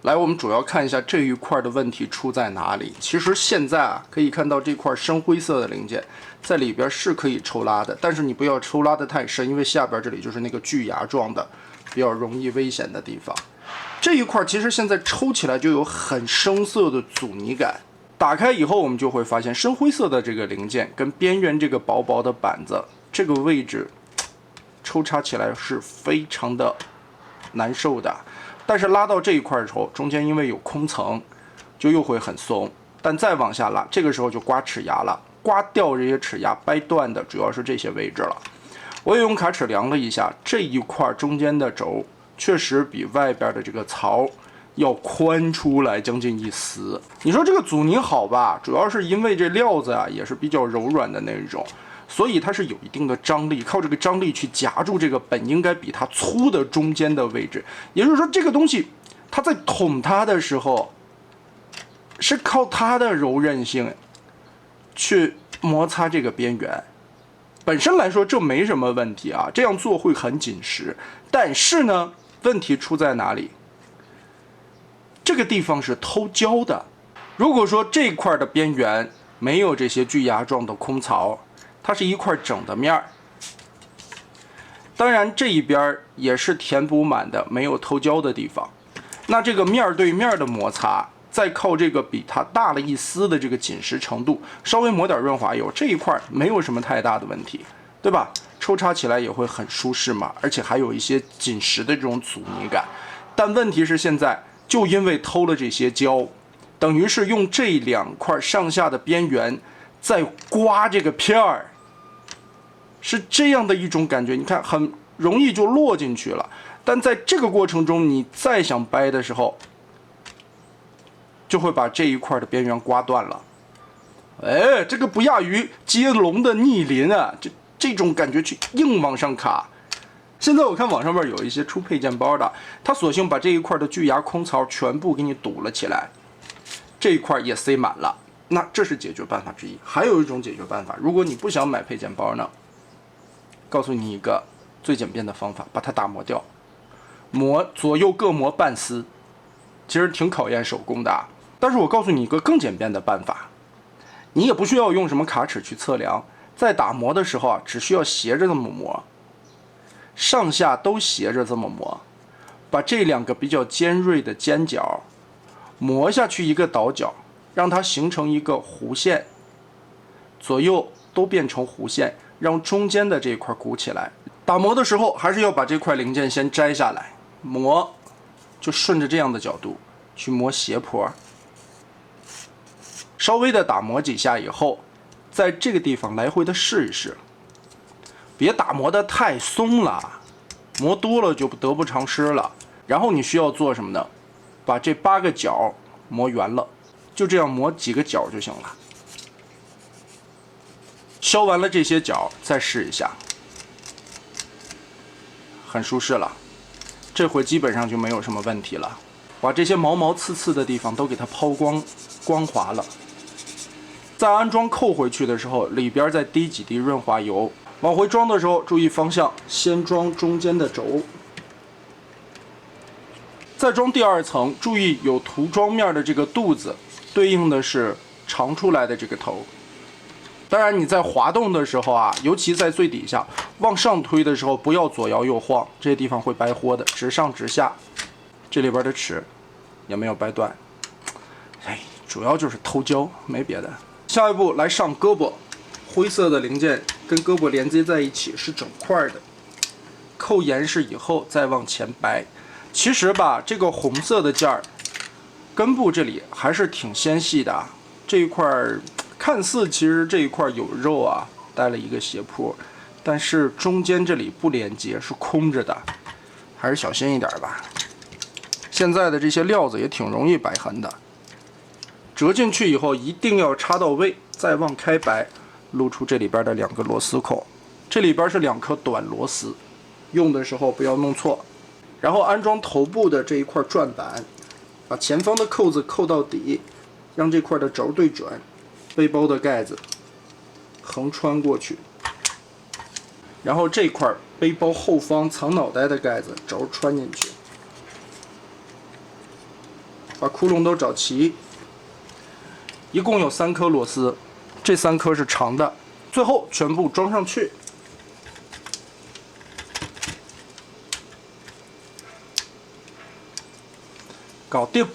来，我们主要看一下这一块的问题出在哪里。其实现在啊，可以看到这块深灰色的零件在里边是可以抽拉的，但是你不要抽拉的太深，因为下边这里就是那个锯牙状的，比较容易危险的地方。这一块其实现在抽起来就有很生涩的阻尼感。打开以后，我们就会发现深灰色的这个零件跟边缘这个薄薄的板子这个位置，抽插起来是非常的难受的。但是拉到这一块的时候，中间因为有空层，就又会很松。但再往下拉，这个时候就刮齿牙了，刮掉这些齿牙，掰断的主要是这些位置了。我也用卡尺量了一下，这一块中间的轴确实比外边的这个槽要宽出来将近1丝。你说这个阻尼好吧？主要是因为这料子啊也是比较柔软的那种，所以它是有一定的张力，靠这个张力去夹住这个本应该比它粗的中间的位置。也就是说，这个东西它在捅它的时候，是靠它的柔韧性去摩擦这个边缘。本身来说这没什么问题啊，这样做会很紧实。但是呢，问题出在哪里？这个地方是偷胶的。如果说这块的边缘没有这些锯牙状的空槽，它是一块整的面儿。当然这一边也是填补满的，没有偷胶的地方。那这个面对面的摩擦，再靠这个比它大了1丝的这个紧实程度，稍微抹点润滑油，这一块没有什么太大的问题，对吧？抽插起来也会很舒适嘛，而且还有一些紧实的这种阻尼感。但问题是现在就因为偷了这些胶，等于是用这2块上下的边缘在刮这个片儿，是这样的一种感觉。你看很容易就落进去了，但在这个过程中你再想掰的时候，就会把这一块的边缘刮断了。哎，这个不亚于接龙的逆鳞啊，这种感觉去硬往上卡。现在我看网上面有一些出配件包的，它索性把这一块的锯牙空槽全部给你堵了起来，这一块也塞满了。那这是解决办法之一。还有一种解决办法，如果你不想买配件包呢，告诉你一个最简便的方法，把它打磨掉，磨左右各磨半丝，其实挺考验手工的啊。但是我告诉你一个更简便的办法，你也不需要用什么卡尺去测量，在打磨的时候啊，只需要斜着这么磨，上下都斜着这么磨，把这2个比较尖锐的尖角磨下去一个倒角，让它形成一个弧线，左右都变成弧线，让中间的这一块鼓起来。打磨的时候还是要把这块零件先摘下来，磨就顺着这样的角度去磨斜坡，稍微的打磨几下以后，在这个地方来回的试一试，别打磨的太松了，磨多了就得不偿失了。然后你需要做什么呢？把这8个角磨圆了，就这样磨几个角就行了。削完了这些角，再试一下，很舒适了。这回基本上就没有什么问题了。把这些毛毛刺刺的地方都给它抛光，光滑了。在安装扣回去的时候，里边再滴几滴润滑油。往回装的时候注意方向，先装中间的轴，再装第2层，注意有涂装面的这个肚子对应的是长出来的这个头。当然你在滑动的时候啊，尤其在最底下往上推的时候，不要左摇右晃，这些地方会掰豁的，直上直下。这里边的齿也没有掰断，哎，主要就是偷胶，没别的。下一步来上胳膊，灰色的零件跟胳膊连接在一起是整块的，扣严实以后再往前掰。其实吧，这个红色的件儿根部这里还是挺纤细的啊，这一块看似其实这一块有肉啊，带了一个斜坡，但是中间这里不连接，是空着的，还是小心一点吧。现在的这些料子也挺容易摆痕的，折进去以后一定要插到位，再往开掰，露出这里边的2个螺丝孔，这里边是2颗短螺丝，用的时候不要弄错。然后安装头部的这一块转板，把前方的扣子扣到底，让这块的轴对准，背包的盖子横穿过去，然后这块背包后方藏脑袋的盖子轴穿进去。把窟窿都找齐。一共有3颗螺丝，这3颗是长的，最后全部装上去。搞定。